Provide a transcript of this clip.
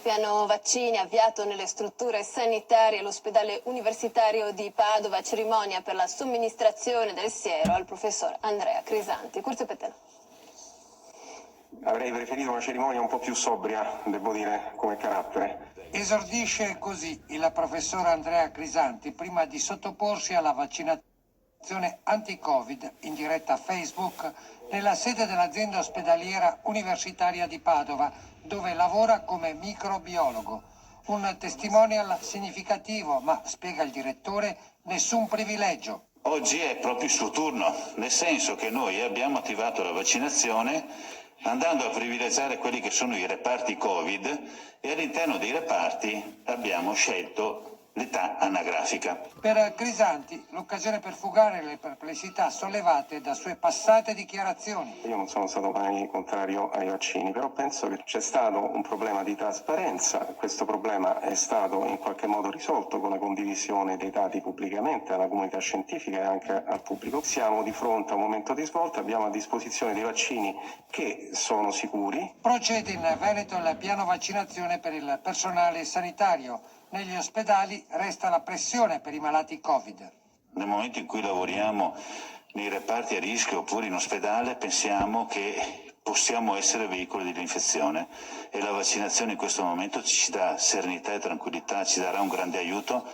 Piano vaccini avviato nelle strutture sanitarie all'ospedale universitario di Padova, cerimonia per la somministrazione del siero al professor Andrea Crisanti. Curzio Pettenà. Avrei preferito una cerimonia un po' più sobria, devo dire, come carattere. Esordisce così il professor Andrea Crisanti prima di sottoporsi alla vaccinazione anti-Covid in diretta a Facebook nella sede dell'azienda ospedaliera universitaria di Padova, dove lavora come microbiologo. Un testimonial significativo, ma, spiega il direttore, nessun privilegio. Oggi è proprio il suo turno, nel senso che noi abbiamo attivato la vaccinazione andando a privilegiare quelli che sono i reparti Covid e all'interno dei reparti abbiamo scelto l'età anagrafica. Per Crisanti l'occasione per fugare le perplessità sollevate da sue passate dichiarazioni. Io non sono stato mai contrario ai vaccini, però penso che c'è stato un problema di trasparenza. Questo problema è stato in qualche modo risolto con la condivisione dei dati pubblicamente alla comunità scientifica e anche al pubblico. Siamo di fronte a un momento di svolta, abbiamo a disposizione dei vaccini che sono sicuri. Procede in Veneto il piano vaccinazione per il personale sanitario. Negli ospedali resta la pressione per i malati Covid. Nel momento in cui lavoriamo nei reparti a rischio oppure in ospedale pensiamo che possiamo essere veicoli dell'infezione e la vaccinazione in questo momento ci dà serenità e tranquillità, ci darà un grande aiuto.